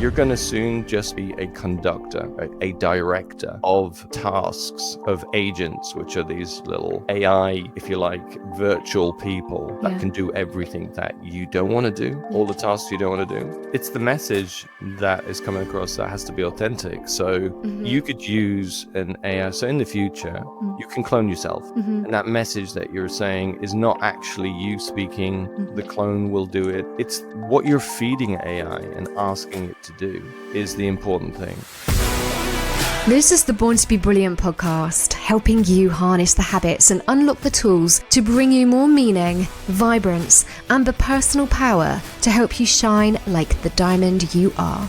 You're going to soon just be a conductor, a director of tasks, of agents, which are these little AI, if you like, virtual people that can do everything that you don't want to do, all the tasks you don't want to do. It's the message that is coming across that has to be authentic. So you could use an AI. So in the future, you can clone yourself. And that message that you're saying is not actually you speaking. The clone will do it. It's what you're feeding AI and asking it to do is the important thing. This is the Born to be Brilliant podcast, helping you harness the habits and unlock the tools to bring you more meaning, vibrance, and the personal power to help you shine like the diamond you are.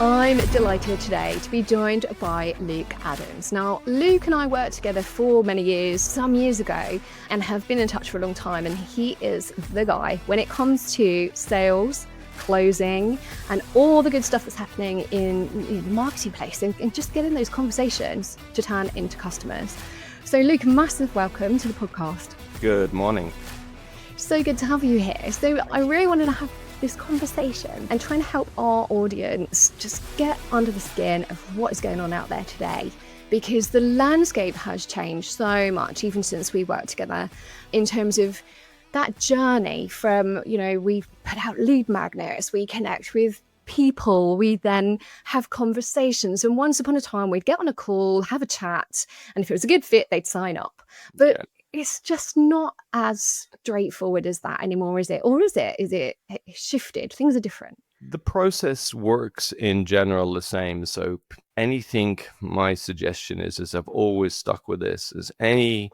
I'm delighted today to be joined by Luke Adams. Now, Luke and I worked together for many years, some years ago, and have been in touch for a long time. And he is the guy when it comes to sales, closing, and all the good stuff that's happening in the marketplace and just getting those conversations to turn into customers. So, Luke, massive welcome to the podcast. Good morning. So good to have you here. So I really wanted to have this conversation and trying to help our audience just get under the skin of what is going on out there today, because the landscape has changed so much even since we worked together in terms of that journey from, we put out lead magnets, we connect with people, we then have conversations, and once upon a time we'd get on a call, have a chat, and if it was a good fit they'd sign up. But it's just not as straightforward as that anymore, is it? Or is it? Is it shifted? Things are different. The process works in general the same. So my suggestion is I've always stuck with this, is any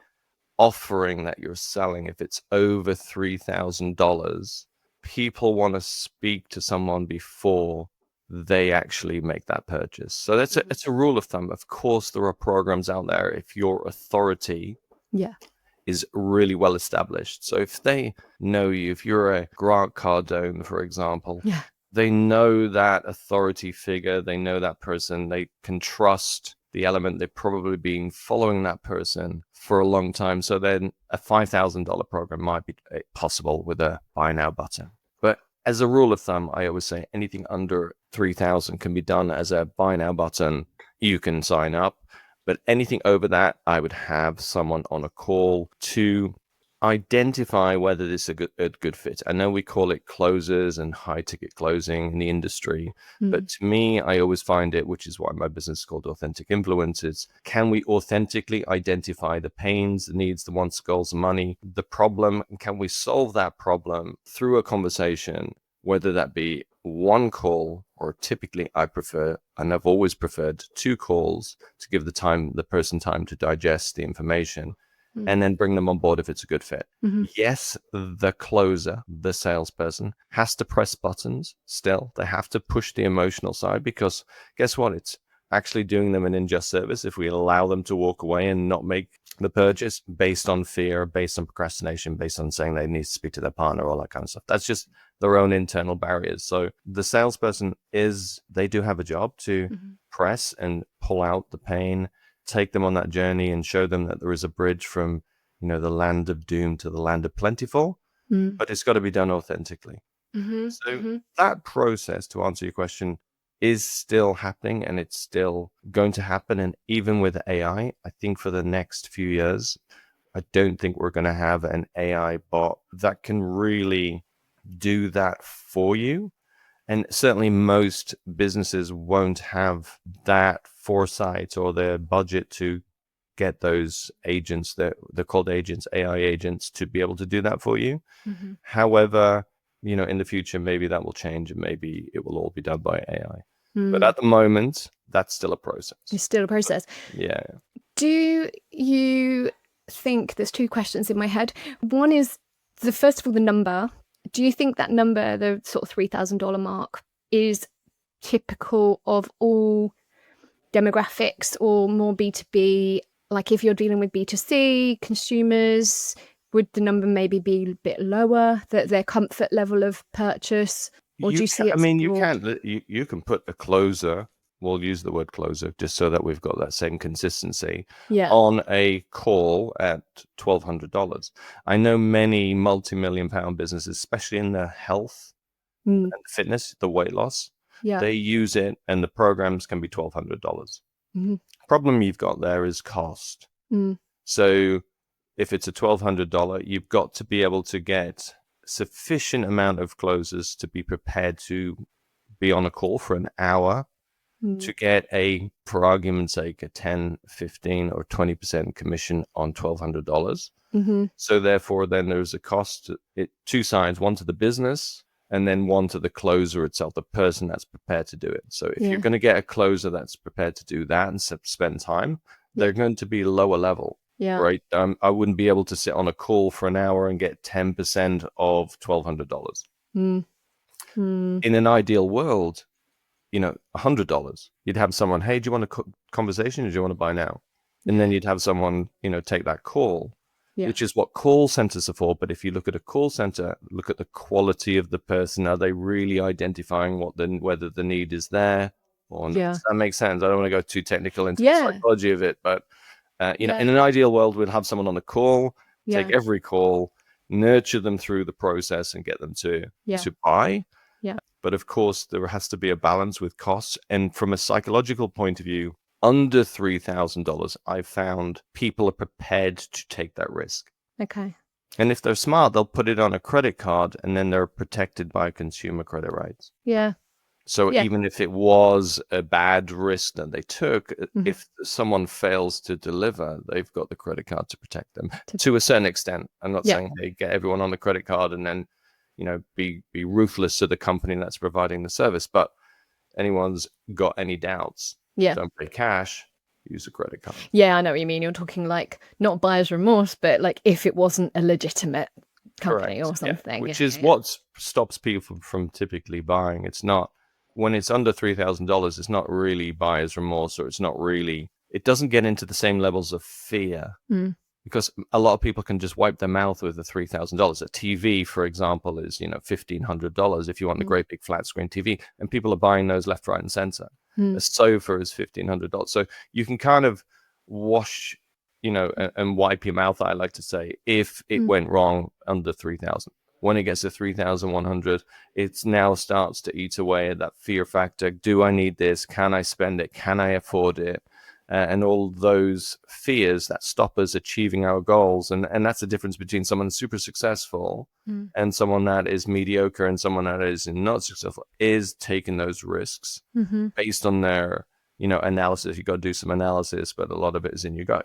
offering that you're selling, if it's over $3,000, people want to speak to someone before they actually make that purchase. So it's a rule of thumb. Of course, there are programs out there if your authority is really well established. So if they know you, if you're a Grant Cardone, for example, they know that authority figure, they know that person, they can trust the element, they've probably been following that person for a long time. So then a $5,000 program might be possible with a buy now button. But as a rule of thumb, I always say anything under 3,000 can be done as a buy now button. You can sign up. But anything over that, I would have someone on a call to identify whether this is a good fit. I know we call it closers and high ticket closing in the industry, but to me, I always find it, which is why my business is called Authentic Influence, is can we authentically identify the pains, the needs, the wants, goals, the money, the problem, and can we solve that problem through a conversation, whether that be one call, or typically I prefer, and I've always preferred, 2 calls to give the person time to digest the information and then bring them on board if it's a good fit. Yes, the closer, the salesperson, has to press buttons still. They have to push the emotional side, because guess what? It's actually doing them an unjust service if we allow them to walk away and not make the purchase based on fear, based on procrastination, based on saying they need to speak to their partner, all that kind of stuff. That's just their own internal barriers. So the salesperson they do have a job to press and pull out the pain, take them on that journey and show them that there is a bridge from, the land of doom to the land of plentiful, but it's got to be done authentically. That process, to answer your question, is still happening, and it's still going to happen. And even with AI, I think for the next few years, I don't think we're going to have an AI bot that can really do that for you. And certainly most businesses won't have that foresight or their budget to get those agents, they're called agents, AI agents, to be able to do that for you. However, in the future, maybe that will change and maybe it will all be done by AI. But at the moment, that's still a process. It's still a process. Yeah. Do you think, there's 2 questions in my head. One is, first of all, the number. Do you think that number, the sort of $3,000 mark, is typical of all demographics or more B2B? Like if you're dealing with B2C consumers, would the number maybe be a bit lower, their comfort level of purchase? Or do you see it? I mean, you can put a closer, we'll use the word closer just so that we've got that same consistency, on a call at $1,200. I know many multi-million-pound businesses, especially in the health Mm. and fitness, the weight loss. Yeah. They use it, and the programs can be $1,200. Mm-hmm. Problem you've got there is cost. Mm. So if it's a $1,200, you've got to be able to get sufficient amount of closers to be prepared to be on a call for an hour to get a, for argument's sake, a 10, 15, or 20% commission on $1,200. Mm-hmm. So therefore, then there's a cost, two sides, one to the business and then one to the closer itself, the person that's prepared to do it. So if you're going to get a closer that's prepared to do that and spend time, they're going to be lower level. Yeah. Right. I wouldn't be able to sit on a call for an hour and get 10% of $1,200. Mm. In an ideal world, $100. You'd have someone, hey, do you want a conversation or do you want to buy now? And then you'd have someone, take that call, which is what call centers are for. But if you look at a call center, look at the quality of the person. Are they really identifying whether the need is there or not? Does that make sense? I don't want to go too technical into the psychology of it, but in an ideal world, we'll have someone on the call, take every call, nurture them through the process and get them to buy. But of course, there has to be a balance with costs. And from a psychological point of view, under $3,000, I've found people are prepared to take that risk. Okay. And if they're smart, they'll put it on a credit card and then they're protected by consumer credit rights. Yeah. So even if it was a bad risk that they took, if someone fails to deliver, they've got the credit card to protect them to a certain extent. I'm not saying they get everyone on the credit card and then be ruthless to the company that's providing the service. But anyone's got any doubts, don't pay cash, use a credit card. Yeah, I know what you mean. You're talking like not buyer's remorse, but like if it wasn't a legitimate company or something. Which is what stops people from typically buying. It's not, when it's under $3,000, it's not really buyer's remorse, or it doesn't get into the same levels of fear. Because a lot of people can just wipe their mouth with the $3,000. A TV, for example, is $1,500 if you want a great big flat screen TV, and people are buying those left, right, and center. A sofa is $1,500. So you can kind of wash, and wipe your mouth, I like to say, if it went wrong under 3,000. When it gets to 3,100, it now starts to eat away at that fear factor. Do I need this? Can I spend it? Can I afford it? And all those fears that stop us achieving our goals. And that's the difference between someone super successful and someone that is mediocre, and someone that is not successful is taking those risks based on their, analysis. You got to do some analysis, but a lot of it is in your gut.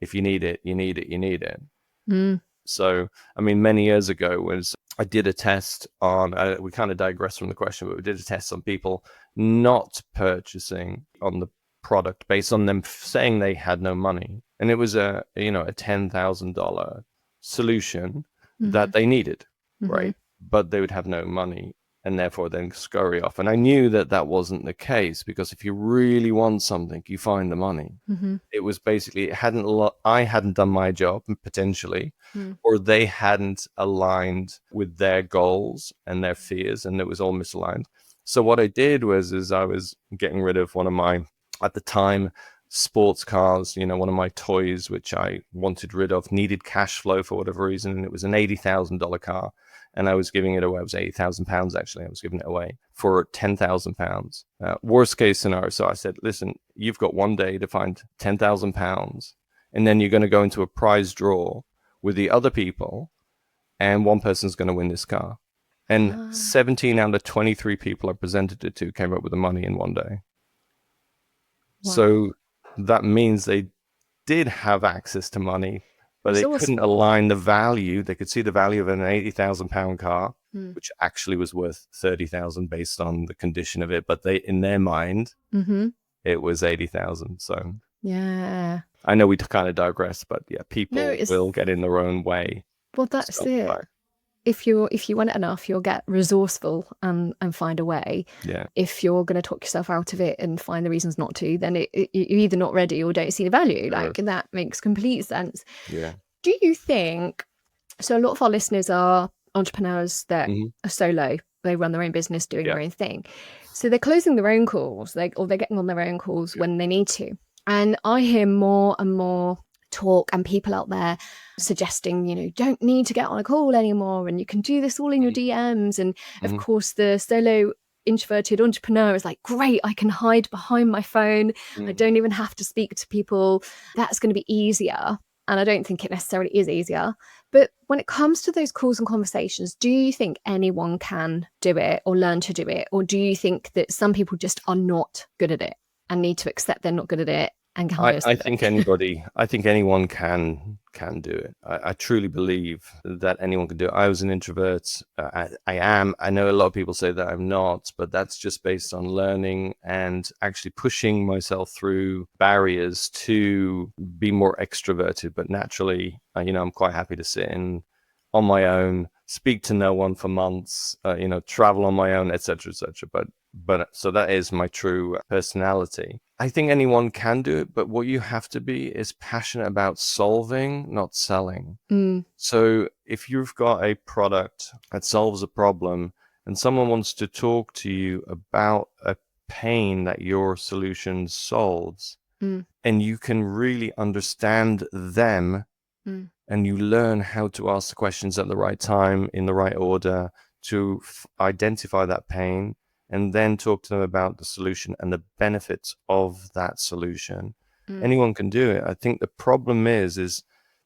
If you need it, you need it, you need it. So, I mean, many years ago, I did a test on, we kind of digress from the question, but we did a test on people not purchasing on the product based on them saying they had no money, and it was a $10,000 solution that they needed, right? But they would have no money and therefore then scurry off. And I knew that wasn't the case, because if you really want something, you find the money. It was basically, I hadn't done my job potentially, or they hadn't aligned with their goals and their fears, and it was all misaligned. So what I did was I was getting rid of one of my, at the time, sports cars, one of my toys, which I wanted rid of, needed cash flow for whatever reason. And it was an $80,000 car. And I was giving it away. It was £80,000 actually. I was giving it away for £10,000. Worst case scenario. So I said, listen, you've got one day to find £10,000. And then you're going to go into a prize draw with the other people. And one person's going to win this car. And 17 out of 23 people I presented it to came up with the money in one day. Wow. So that means they did have access to money, but they couldn't align the value. They could see the value of an £80,000 car, which actually was worth 30,000 based on the condition of it. But in their mind, it was 80,000. So yeah, I know we kind of digress, but yeah, people will get in their own way. Well, that's it. Back. If you want it enough, you'll get resourceful and find a way. Yeah. If you're going to talk yourself out of it and find the reasons not to, then you're either not ready or don't see the value. Like, and that makes complete sense. Yeah. Do you think, so a lot of our listeners are entrepreneurs that are solo. They run their own business, doing their own thing. So they're closing their own calls, or they're getting on their own calls when they need to. And I hear more and more talk and people out there suggesting, don't need to get on a call anymore and you can do this all in your DMs. And of course, the solo introverted entrepreneur is like, great, I can hide behind my phone. I don't even have to speak to people. That's going to be easier. And I don't think it necessarily is easier. But when it comes to those calls and conversations, do you think anyone can do it or learn to do it? Or do you think that some people just are not good at it and need to accept they're not good at it? And I think anyone can do it. I truly believe that anyone can do it. I was an introvert. I know a lot of people say that I'm not, but that's just based on learning and actually pushing myself through barriers to be more extroverted. But naturally, I'm quite happy to sit on my own, speak to no one for months, travel on my own, etc., etc. But so that is my true personality. I think anyone can do it, but what you have to be is passionate about solving, not selling. So if you've got a product that solves a problem and someone wants to talk to you about a pain that your solution solves, and you can really understand them, and you learn how to ask the questions at the right time, in the right order, to identify that pain, and then talk to them about the solution and the benefits of that solution. Anyone can do it. I think the problem is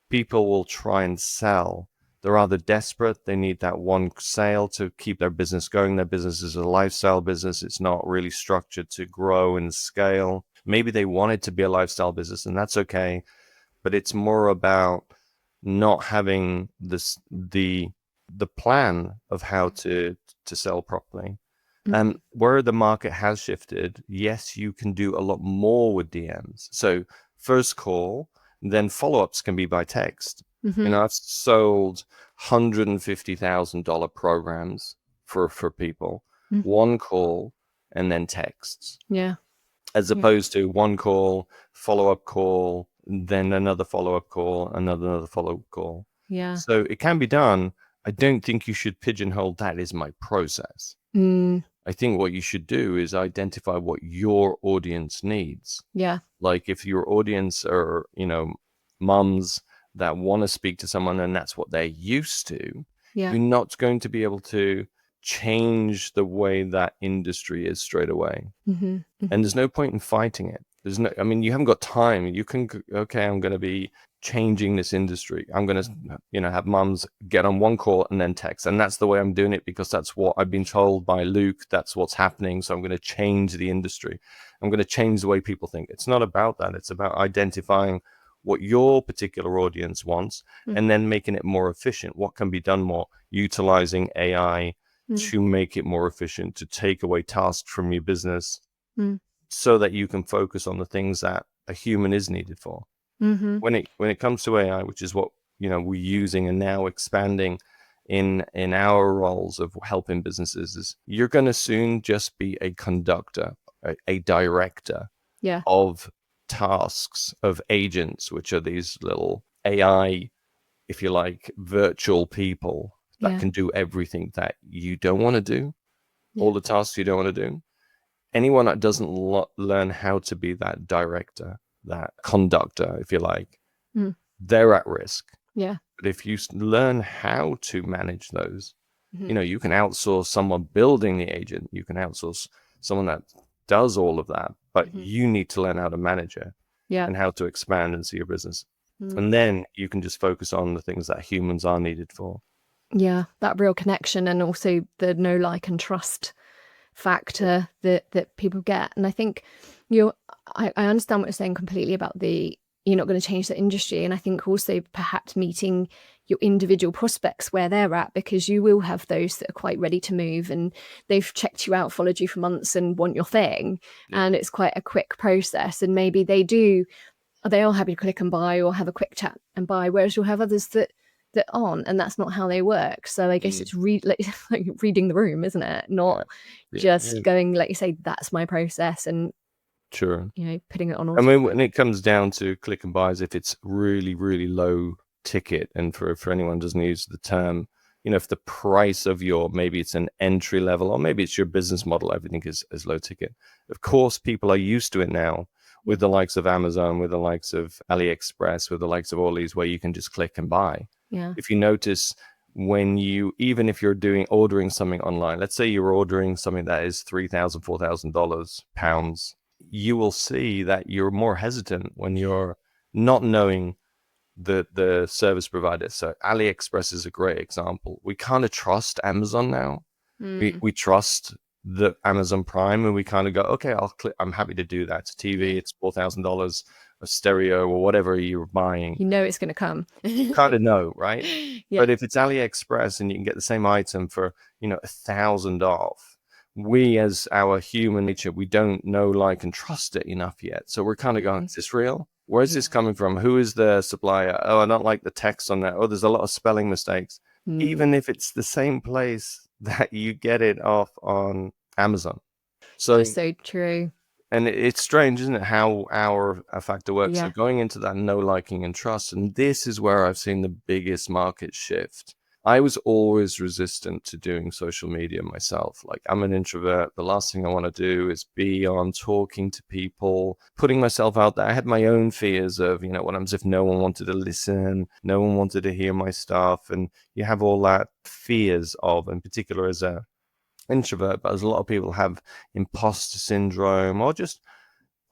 people will try and sell. They're either desperate, they need that one sale to keep their business going. Their business is a lifestyle business. It's not really structured to grow and scale. Maybe they want it to be a lifestyle business, and that's okay. But it's more about not having the plan of how to sell properly. And where the market has shifted, yes, you can do a lot more with DMs. So first call, then follow-ups can be by text. I've sold $150,000 programs for people, one call and then texts. Yeah. As opposed to one call, follow-up call, then another follow-up call, another follow-up call. Yeah. So it can be done. I don't think you should pigeonhole that is my process. I think what you should do is identify what your audience needs. Yeah. Like if your audience are, mums that want to speak to someone and that's what they're used to, you're not going to be able to change the way that industry is straight away. And there's no point in fighting it. You haven't got time. You can, okay, I'm going to be changing this industry. I'm going to, have mums get on one call and then text. And that's the way I'm doing it because that's what I've been told by Luke. That's what's happening. So I'm going to change the industry. I'm going to change the way people think. It's not about that. It's about identifying what your particular audience wants and then making it more efficient. What can be done more? Utilizing AI to make it more efficient, to take away tasks from your business so that you can focus on the things that a human is needed for. When it comes to AI, which is what we're using and now expanding in our roles of helping businesses, is you're going to soon just be a conductor, a director of tasks, of agents, which are these little AI, if you like, virtual people that can do everything that you don't want to do, all the tasks you don't want to do. Anyone that doesn't learn how to be that director, that conductor, if you like, they're at risk. Yeah. But if you learn how to manage those, you can outsource someone building the agent. You can outsource someone that does all of that, but you need to learn how to manage it and how to expand and see your business. And then you can just focus on the things that humans are needed for. Yeah, that real connection and also the know, like, and trust factor that people get. And I think I understand what you're saying completely about you're not going to change the industry. And I think also perhaps meeting your individual prospects where they're at, because you will have those that are quite ready to move and they've checked you out, followed you for months and want your thing. And it's quite a quick process. And maybe they are happy to click and buy or have a quick chat and buy, whereas you'll have others that aren't, and that's not how they work. So I guess it's like reading the room, isn't it? Not just going, like you say, that's my process and putting it on. I mean, when it comes down to click and buys, if it's really, really low ticket, and for anyone who doesn't use the term, if the price of maybe it's an entry level or maybe it's your business model, everything is low ticket. Of course, people are used to it now. with the likes of Amazon, with the likes of AliExpress, with the likes of all these where you can just click and buy. Yeah. If you notice, when you, even if you're ordering something online, let's say you're ordering something that is $3,000, $4,000 pounds, you will see that you're more hesitant when you're not knowing the service provider. So AliExpress is a great example. We kind of trust Amazon now. We trust the Amazon Prime, and we kind of go, okay, I'm happy to do that. It's a TV, it's $4,000, a stereo, or whatever you're buying. You know it's going to come. Kind of know, right? Yeah. But if it's AliExpress and you can get the same item for, $1,000 off, we, as our human nature, we don't know, like, and trust it enough yet. So we're kind of going, is this real? Where's this coming from? Who is the supplier? Oh, I don't like the text on that. Oh, there's a lot of spelling mistakes. Even if it's the same place that you get it off on Amazon. So That's so true. And it's strange, isn't it, how our factor works? Yeah. So going into that know, liking, and trust, and this is where I've seen the biggest market shift. I was always resistant to doing social media myself. Like, I'm an introvert. The last thing I want to do is be on talking to people, putting myself out there. I had my own fears of, what happens if no one wanted to listen, no one wanted to hear my stuff. And you have all that fears of, in particular as a introvert, but as a lot of people have imposter syndrome or just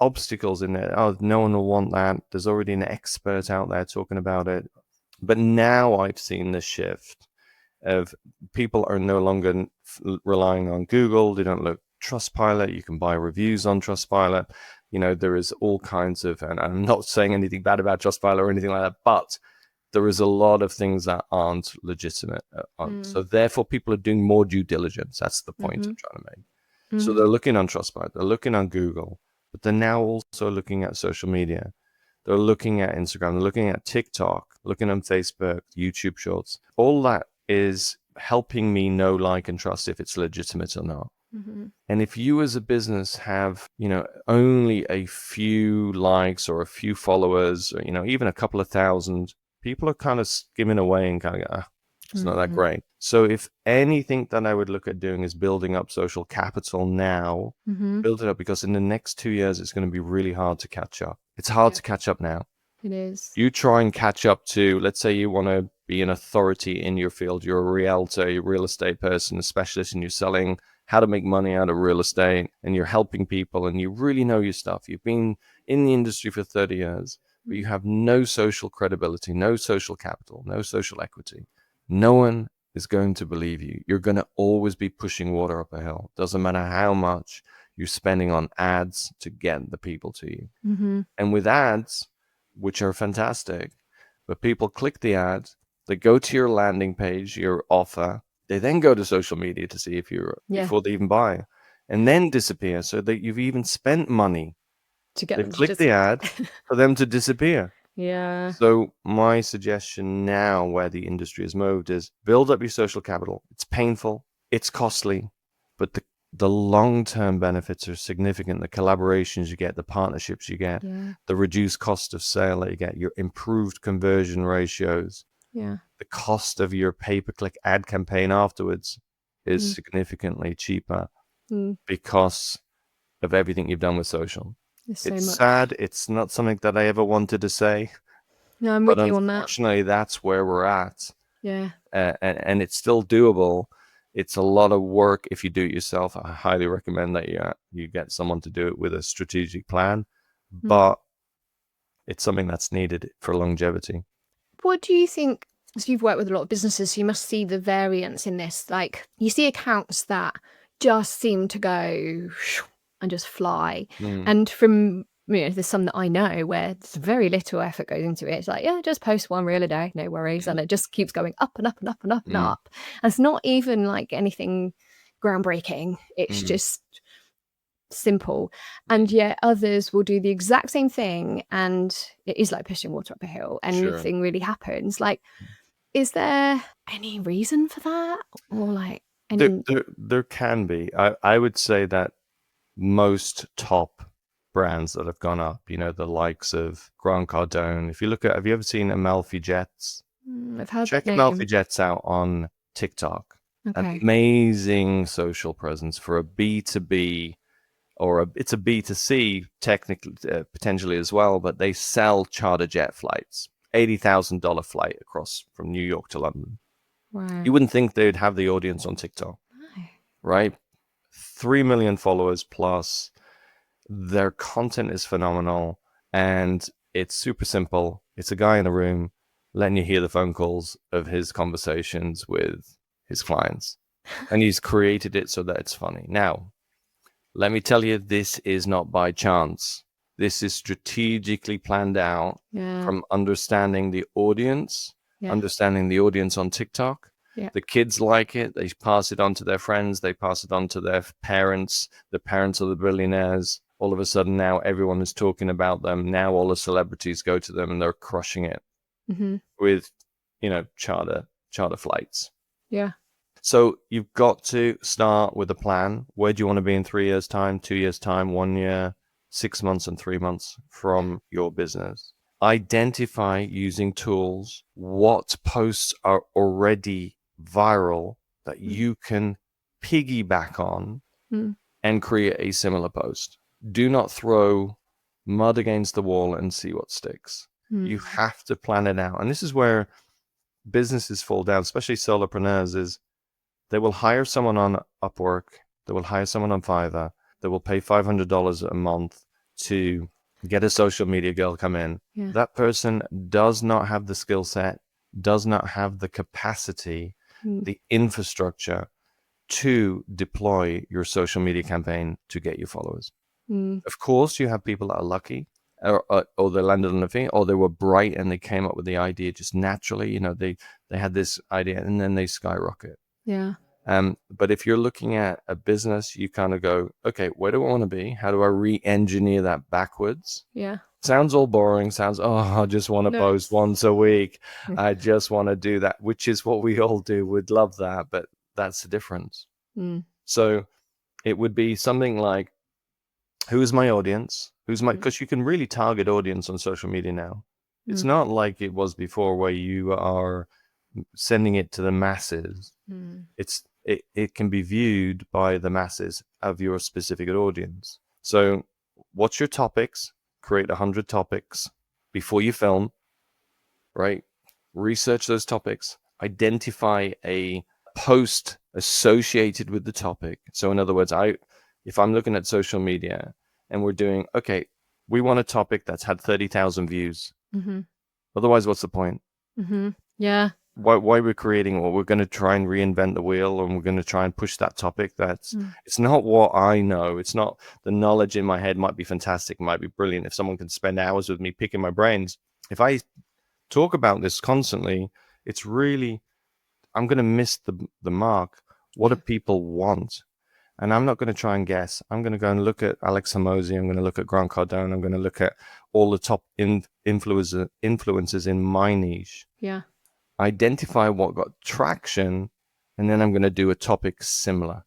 obstacles in there. Oh, no one will want that. There's already an expert out there talking about it. But now I've seen the shift of people are no longer relying on Google. They don't look Trustpilot. You can buy reviews on Trustpilot. There is all kinds of, and I'm not saying anything bad about Trustpilot or anything like that, but there is a lot of things that aren't legitimate. So therefore, people are doing more due diligence. That's the point I'm trying to make. So they're looking on Trustpilot, they're looking on Google, but they're now also looking at social media. They're looking at Instagram, they're looking at TikTok, looking on Facebook, YouTube Shorts. All that is helping me know, like, and trust if it's legitimate or not. And if you as a business have, only a few likes or a few followers, or, even a couple of thousand, people are kind of skimming away and kind of go, it's not that great. So if anything that I would look at doing is building up social capital now, build it up, because in the next 2 years, it's going to be really hard to catch up. It's hard to catch up now. It is. You try and catch up to, let's say you want to be an authority in your field. You're a realtor, you're a real estate person, a specialist, and you're selling how to make money out of real estate, and you're helping people, and you really know your stuff. You've been in the industry for 30 years, but you have no social credibility, no social capital, no social equity. No one is going to believe you. You're going to always be pushing water up a hill. Doesn't matter how much you're spending on ads to get the people to you. And with ads, which are fantastic, but people click the ad, they go to your landing page, your offer, they then go to social media to see if you're, before they even buy, and then disappear, so that you've even spent money to get they them click to the ad for them to disappear. Yeah. So my suggestion now, where the industry has moved, is build up your social capital. It's painful, it's costly, but the long-term benefits are significant. The collaborations you get, the partnerships you get, the reduced cost of sale that you get, your improved conversion ratios, the cost of your pay-per-click ad campaign afterwards is significantly cheaper because of everything you've done with social. It's sad. It's not something that I ever wanted to say. No, I'm with you on that. Unfortunately, that's where we're at. Yeah. And it's still doable. It's a lot of work if you do it yourself. I highly recommend that you get someone to do it with a strategic plan, but it's something that's needed for longevity. What do you think? Because you've worked with a lot of businesses, so you must see the variance in this. Like, you see accounts that just seem to go and just fly. And from, there's some that I know where there's very little effort goes into it. It's like, just post one reel a day, no worries. And it just keeps going up and up and up and up and up. And it's not even like anything groundbreaking. It's just simple. And yet others will do the exact same thing, and it is like pushing water up a hill, and nothing really happens. Like, is there any reason for that? Or like there can be. I would say that most top brands that have gone up, the likes of Grant Cardone. If you look at, have you ever seen Amalfi Jets? I've heard Check that name. Amalfi Jets out on TikTok. Okay. Amazing social presence for a B2B or it's a B2C technically, potentially as well, but they sell charter jet flights, $80,000 flight across from New York to London. Wow. You wouldn't think they'd have the audience on TikTok, No. right? 3 million followers plus. Their content is phenomenal, and it's super simple. It's a guy in a room letting you hear the phone calls of his conversations with his clients, and he's created it so that it's funny. Now, let me tell you, this is not by chance. This is strategically planned out from understanding the audience, understanding the audience on TikTok. The kids like it. They pass it on to their friends. They pass it on to their parents. The parents of the billionaires. All of a sudden now everyone is talking about them. Now all the celebrities go to them and they're crushing it with, charter flights. Yeah. So you've got to start with a plan. Where do you want to be in 3 years' time, 2 years' time, 1 year, 6 months, and 3 months from your business? Identify using tools what posts are already viral that you can piggyback on and create a similar post. Do not throw mud against the wall and see what sticks. You have to plan it out. And this is where businesses fall down, especially solopreneurs, is they will hire someone on Upwork, they will hire someone on Fiverr, they will pay $500 a month to get a social media girl come in. That person does not have the skill set, does not have the capacity, the infrastructure to deploy your social media campaign to get you followers. Of course, you have people that are lucky, or they landed on their feet, or they were bright and they came up with the idea just naturally. They had this idea and then they skyrocket. Yeah. But if you're looking at a business, you kind of go, okay, where do I want to be? How do I re-engineer that backwards? Yeah. Sounds all boring. Sounds, I just want to post once a week. I just want to do that, which is what we all do. We'd love that, but that's the difference. So it would be something like, who is my audience? Because you can really target audience on social media now. It's not like it was before where you are sending it to the masses. It can be viewed by the masses of your specific audience. So what's your topics? Create 100 topics before you film, right? Research those topics. Identify a post associated with the topic. So in other words, if I'm looking at social media and we're doing, okay, we want a topic that's had 30,000 views. Otherwise, what's the point? Yeah. Why we're creating, or we're going to try and reinvent the wheel, and we're going to try and push that topic. It's not what I know. It's not the knowledge in my head. Might be fantastic, might be brilliant. If someone can spend hours with me picking my brains, if I talk about this constantly, it's really, I'm going to miss the mark. What do people want? And I'm not going to try and guess. I'm going to go and look at Alex Hormozi. I'm going to look at Grant Cardone. I'm going to look at all the top influencers in my niche. Yeah. Identify what got traction, and then I'm going to do a topic similar.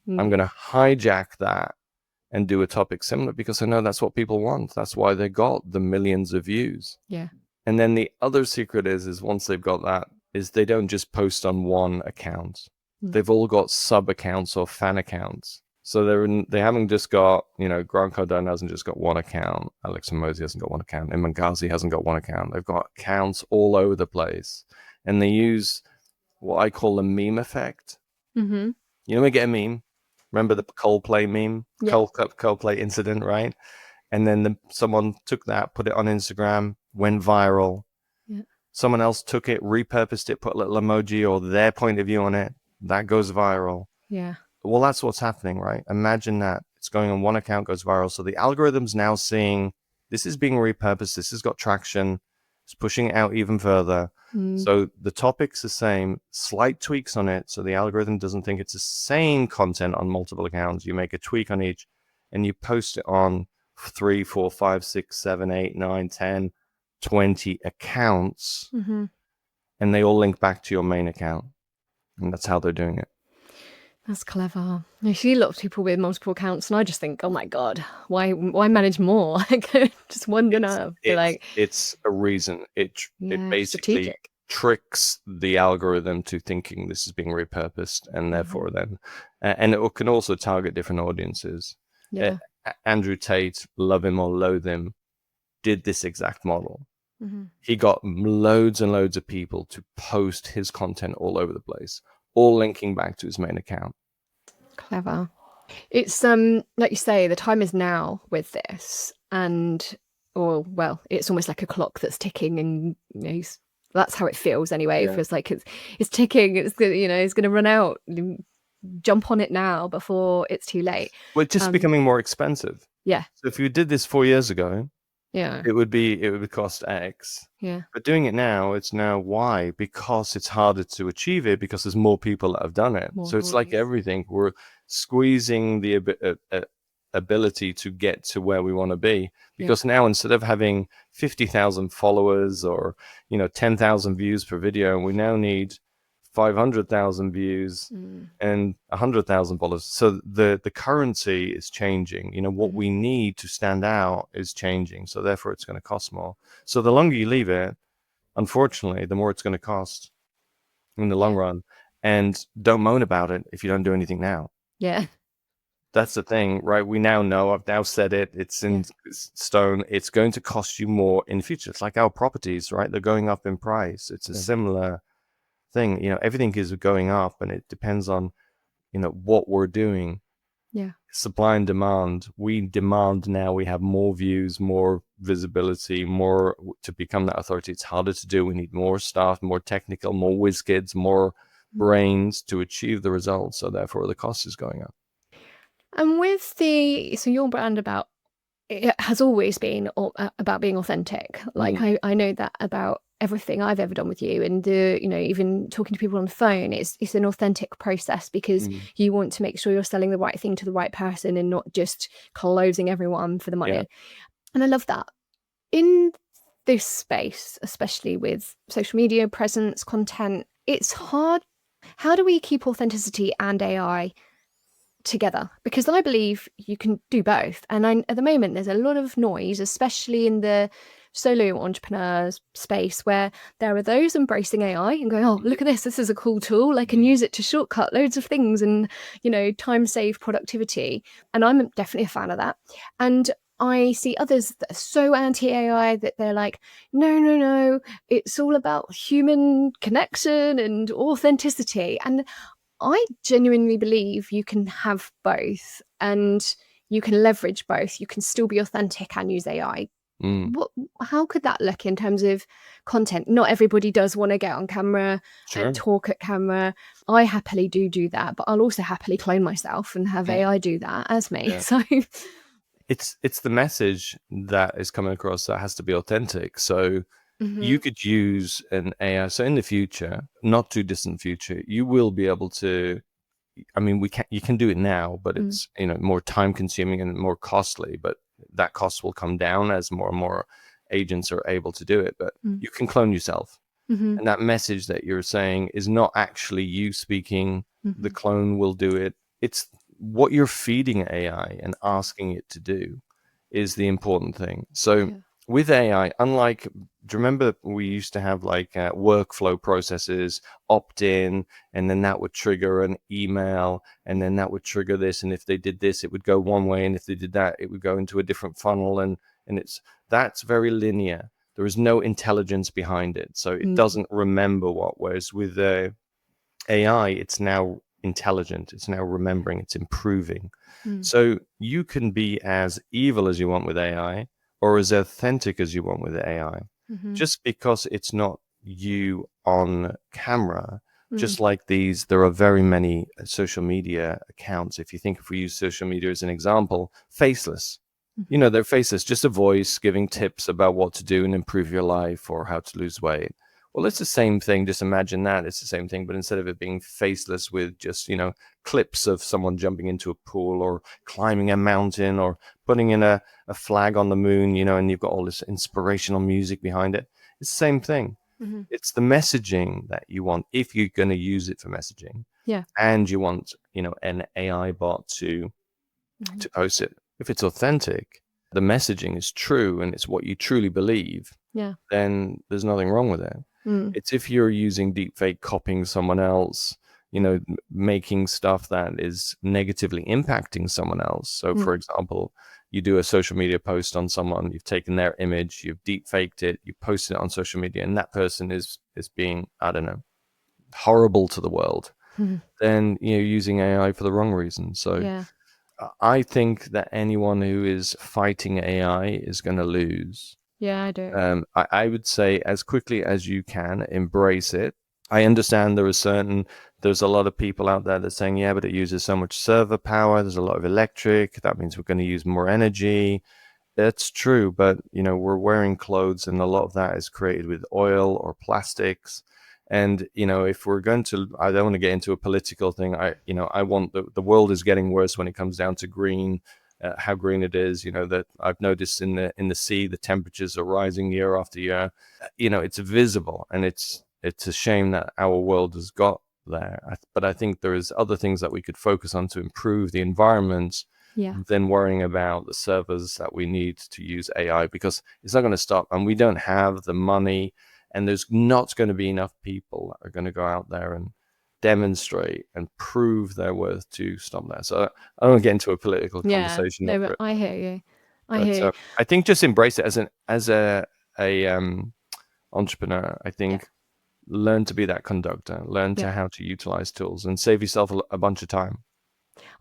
I'm going to hijack that and do a topic similar because I know that's what people want. That's why they got the millions of views. Yeah. And then the other secret is once they've got that, is they don't just post on one account. They've all got sub accounts or fan accounts. So they haven't just got, Grant Cardone hasn't just got one account. Alex Hormozi hasn't got one account. Imran Ghazi hasn't got one account. They've got accounts all over the place. And they use what I call the meme effect. You know, we get a meme. Remember the Coldplay meme? Yeah. Coldplay incident, right? And then someone took that, put it on Instagram, went viral. Yeah. Someone else took it, repurposed it, put a little emoji or their point of view on it. That goes viral. Yeah. Well, that's what's happening, right? Imagine that it's going on one account, goes viral. So the algorithm's now seeing this is being repurposed. This has got traction. It's pushing it out even further. So the topic's the same, slight tweaks on it. So the algorithm doesn't think it's the same content on multiple accounts. You make a tweak on each and you post it on 3, 4, 5, 6, 7, 8, 9, 10, 20 accounts. And they all link back to your main account. And that's how they're doing it. That's clever. I see a lot of people with multiple accounts, and I just think, oh my god, why manage more? Just one enough. It's a reason. It basically strategic. Tricks the algorithm to thinking this is being repurposed, and therefore then, and it can also target different audiences. Yeah. Andrew Tate, love him or loathe him, did this exact model. Mm-hmm. He got loads and loads of people to post his content all over the place, all linking back to his main account. Clever. It's like you say, the time is now with this, and it's almost like a clock that's ticking, and that's how it feels anyway. Yeah. It feels like it's ticking. It's it's going to run out. Jump on it now before it's too late. Well, it's just becoming more expensive. Yeah. So if you did this 4 years ago, Yeah. it would cost X. Yeah. But doing it now, it's now Y, because it's harder to achieve it because there's more people that have done it. So it's like everything. We're squeezing the ability to get to where we want to be, because now, instead of having 50,000 followers or 10,000 views per video, we now need 500,000 views and 100,000 followers. So the currency is changing. What we need to stand out is changing. So therefore, it's going to cost more. So the longer you leave it, unfortunately, the more it's going to cost in the long run. And don't moan about it if you don't do anything now. Yeah. That's the thing, right? We now know, I've now said it, it's in stone, it's going to cost you more in the future. It's like our properties, right? They're going up in price. It's a similar thing. Everything is going up, and it depends on what we're doing. Supply and demand. We demand now, we have more views, more visibility, more to become that authority. It's harder to do. We need more staff, more technical, more whiz kids, more brains to achieve the results. So therefore the cost is going up. And with your brand it has always been about being authentic. Like I know that about everything I've ever done with you, and even talking to people on the phone, it's an authentic process, because you want to make sure you're selling the right thing to the right person and not just closing everyone for the money. And I love that. In this space, especially with social media presence, content, it's hard. How do we keep authenticity and AI together? Because I believe you can do both, and at the moment there's a lot of noise, especially in the solo entrepreneurs space, where there are those embracing AI and going, oh, look at this is a cool tool, I can use it to shortcut loads of things and time save productivity, and I'm definitely a fan of that. And I see others that are so anti-AI that they're like, no, it's all about human connection and authenticity. And I genuinely believe you can have both, and you can leverage both. You can still be authentic and use AI. How could that look in terms of content? Not everybody does want to get on camera and talk at camera. I happily do that, but I'll also happily clone myself and have AI do that as me. So it's the message that is coming across that has to be authentic. So you could use an AI. So in the future, not too distant future, you will be able to, you can do it now, but it's, more time consuming and more costly, but that cost will come down as more and more agents are able to do it. But you can clone yourself. And that message that you're saying is not actually you speaking. The clone will do it. It's what you're feeding AI and asking it to do is the important thing. So with AI, unlike, do you remember we used to have like workflow processes, opt-in, and then that would trigger an email, and then that would trigger this, and if they did this, it would go one way, and if they did that, it would go into a different funnel, and that's very linear. There is no intelligence behind it, so it doesn't remember what. Whereas with AI, it's now intelligent, it's now remembering, it's improving. So you can be as evil as you want with AI, or as authentic as you want with AI. Just because it's not you on camera. Just like there are very many social media accounts. If we use social media as an example, faceless. They're faceless, just a voice giving tips about what to do and improve your life or how to lose weight. Well, it's the same thing. Just imagine that it's the same thing, but instead of it being faceless with just, clips of someone jumping into a pool or climbing a mountain or putting in a flag on the moon, and you've got all this inspirational music behind it. It's the same thing. It's the messaging that you want, if you're going to use it for messaging. And you want, an AI bot to post it. If it's authentic, the messaging is true, and it's what you truly believe, then there's nothing wrong with it. It's if you're using deepfake, copying someone else, making stuff that is negatively impacting someone else. So for example, you do a social media post on someone, you've taken their image, you've deep faked it, you posted it on social media, and that person is being, I don't know, horrible to the world. Then you're using AI for the wrong reason. So Yeah. I think that anyone who is fighting AI is going to lose. Yeah, I do agree. I would say as quickly as you can, embrace it. I understand there's a lot of people out there that are saying, yeah, but it uses so much server power. There's a lot of electric. That means we're going to use more energy. That's true, but we're wearing clothes, and a lot of that is created with oil or plastics. And if we're going to, I don't want to get into a political thing. I want the world is getting worse when it comes down to green, how green it is. That I've noticed in the sea, the temperatures are rising year after year. It's visible, and it's a shame that our world has got there. But I think there is other things that we could focus on to improve the environment than worrying about the servers that we need to use AI, because it's not going to stop, and we don't have the money, and there's not going to be enough people that are going to go out there and demonstrate and prove their worth to stop that. So I don't want to get into a political conversation. No, but I hear you. I hear you. I think just embrace it as a entrepreneur. I think learn to be that conductor, learn to how to utilize tools, and save yourself a bunch of time.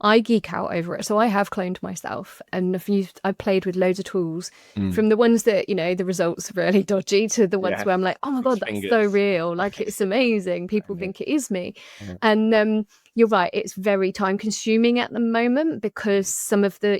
I geek out over it. So I have cloned myself, and I've played with loads of tools, from the ones that, the results are really dodgy, to the ones where I'm like, oh my God, that's so real. Like, it's amazing. People think it is me. And you're right. It's very time consuming at the moment, because some of the,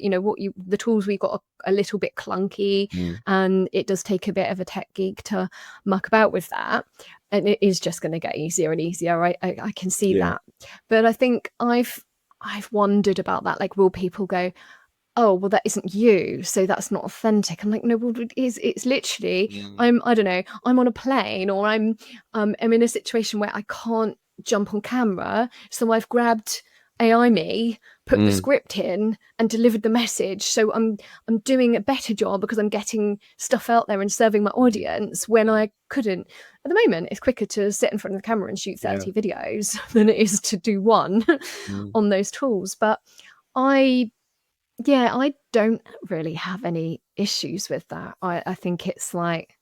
the tools we got are a little bit clunky, and it does take a bit of a tech geek to muck about with that. And it is just going to get easier and easier. I can see that. But I think I've wondered about that. Like, will people go, oh, well, that isn't you, so that's not authentic? I'm like, no, well, it's literally, I don't know, I'm on a plane, or I'm in a situation where I can't jump on camera, so I've grabbed AI me, put the script in, and delivered the message. So I'm doing a better job, because I'm getting stuff out there and serving my audience when I couldn't. At the moment, it's quicker to sit in front of the camera and shoot 30 videos than it is to do one on those tools. But I don't really have any issues with that. I think it's like,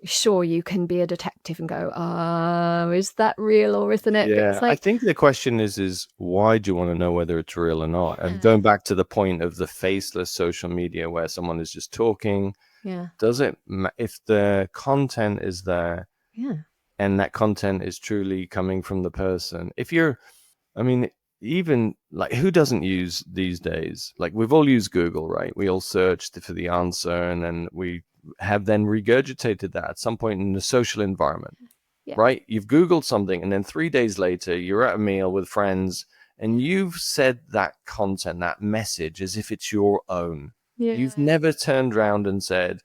sure, you can be a detective and go, oh, is that real or isn't it? Yeah, It's like, I think the question is why do you want to know whether it's real or not? And going back to the point of the faceless social media where someone is just talking, does it, if the content is there, and that content is truly coming from the person, even like, who doesn't use these days? Like, we've all used Google, right? We all searched for the answer, and then we have then regurgitated that at some point in the social environment, right? You've Googled something, and then 3 days later, you're at a meal with friends, and you've said that content, that message, as if it's your own. You've never turned around and said,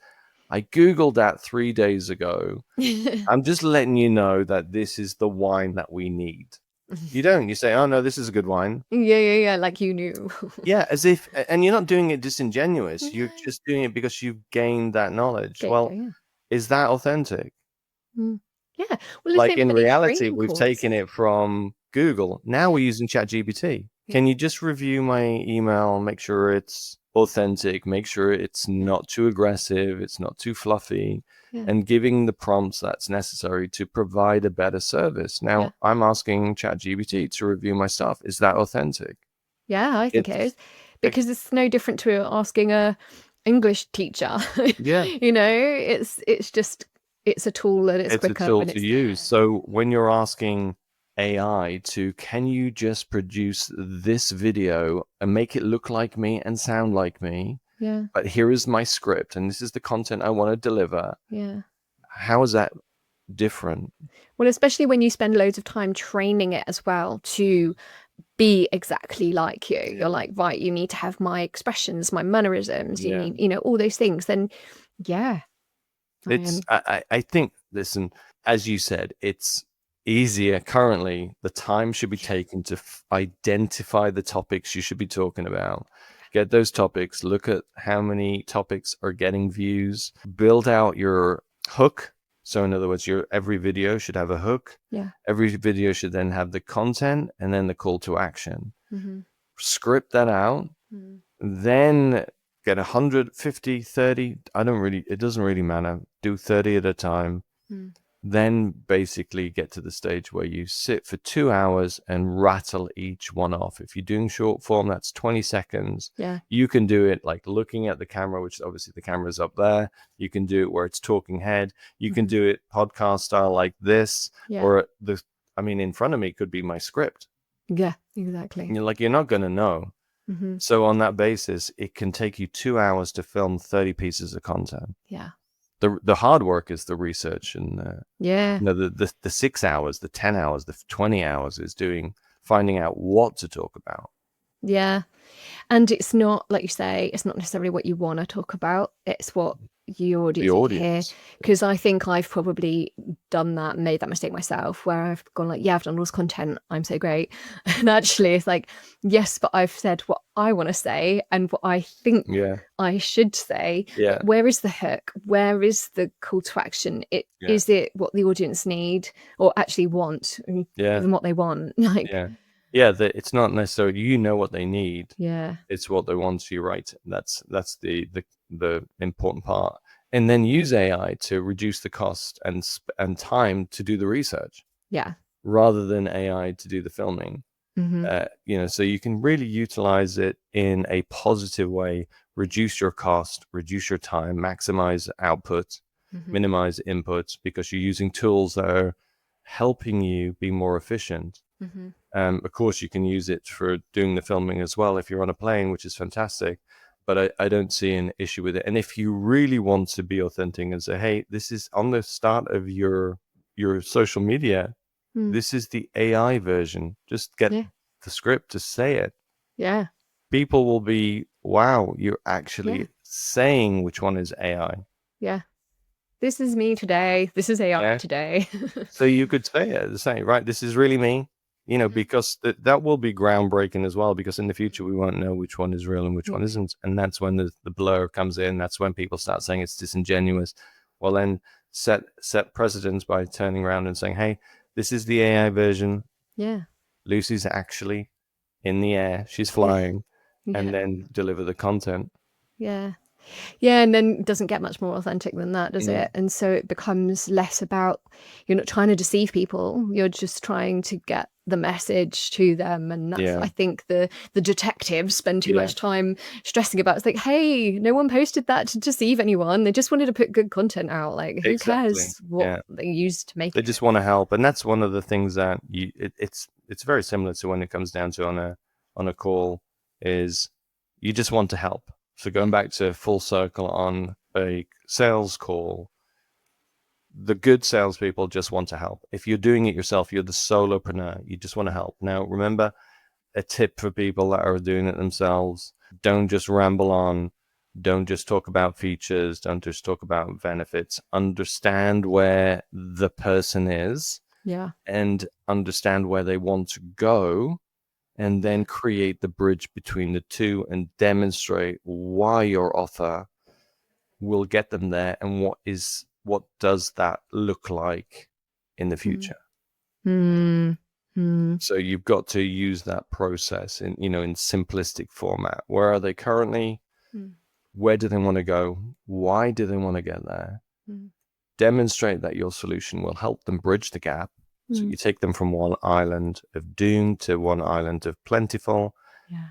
I Googled that 3 days ago. I'm just letting you know that this is the wine that we need. You don't. You say, oh, no, this is a good wine. Yeah. Like, you knew. As if, and you're not doing it disingenuous. You're just doing it because you've gained that knowledge. Is that authentic? Yeah. Well, like, in reality, we've taken it from Google. Now we're using ChatGPT. Can you just review my email, make sure it's authentic, make sure it's not too aggressive, it's not too fluffy, and giving the prompts that's necessary to provide a better service. Now, I'm asking ChatGPT to review my stuff. Is that authentic? Yeah, I think it is, because it's no different to asking a English teacher. It's just, it's a tool, and it's quicker. It's a tool to use. So when you're asking AI to, can you just produce this video and make it look like me and sound like me? But here is my script, and this is the content I want to deliver. How is that different? Well, especially when you spend loads of time training it as well to be exactly like you. You're like, right, you need to have my expressions, my mannerisms, you need, all those things. Then, I think, listen, as you said, it's easier currently. The time should be taken to identify the topics you should be talking about. Get those topics, look at how many topics are getting views, build out your hook, So in other words, every video should have a hook. Yeah. Every video should then have the content and then the call to action. Mm-hmm. Script that out, then get 150, 30. It doesn't really matter. Do 30 at a time. Then basically get to the stage where you sit for 2 hours and rattle each one off. If you're doing short form, that's 20 seconds. Yeah. You can do it like looking at the camera, which obviously the camera's up there. You can do it where it's talking head. You can do it podcast style like this, or in front of me could be my script. Yeah, exactly. You're not going to know. So on that basis, it can take you 2 hours to film 30 pieces of content. Yeah. The hard work is the research, and the 6 hours, the 10 hours, the 20 hours is finding out what to talk about. Yeah. And it's not, like you say, it's not necessarily what you want to talk about. It's what your audience hear. Because I think I've probably made that mistake myself, where I've gone like, yeah, I've done all this content, I'm so great. And actually it's like, yes, but I've said what I want to say and what I think I should say. Yeah. Where is the hook? Where is the call to action? Is it what the audience need or actually want? Even what they want? Like, it's not necessarily what they need. Yeah. It's what they want. So you're right. That's the important part. And then use AI to reduce the cost and time to do the research. Yeah. Rather than AI to do the filming. So you can really utilize it in a positive way, reduce your cost, reduce your time, maximize output, minimize inputs, because you're using tools that are helping you be more efficient. Of course, you can use it for doing the filming as well if you're on a plane, which is fantastic. But I don't see an issue with it. And if you really want to be authentic and say, hey, this is on the start of your social media, this is the AI version. Just get the script to say it. Yeah. People will be, wow, you're actually saying which one is AI. Yeah. This is me today. This is AI today. So you could say, right, this is really me. Because that will be groundbreaking as well, because in the future we won't know which one is real and which one isn't. And that's when the blur comes in. That's when people start saying it's disingenuous. Well, then set precedents by turning around and saying, hey, this is the AI version. Yeah. Lucy's actually in the air. She's flying. And then deliver the content. Yeah. Yeah, and then it doesn't get much more authentic than that, does it? And so it becomes less about, you're not trying to deceive people, you're just trying to get the message to them. And that's, I think the detectives spend too much time stressing about. It's like, hey, no one posted that to deceive anyone. They just wanted to put good content out. Like, who cares what they used to make it? They just want to help. And that's one of the things that it's very similar to when it comes down to on a call, is you just want to help. So going back to full circle on a sales call, the good salespeople just want to help. If you're doing it yourself, you're the solopreneur, you just want to help. Now, remember, a tip for people that are doing it themselves: don't just ramble on. Don't just talk about features. Don't just talk about benefits. Understand where the person is, and understand where they want to go. And then create the bridge between the two and demonstrate why your offer will get them there, and what does that look like in the future. So you've got to use that process in simplistic format. Where are they currently? Where do they want to go? Why do they want to get there? Demonstrate that your solution will help them bridge the gap. So you take them from one island of doom to one island of plentiful.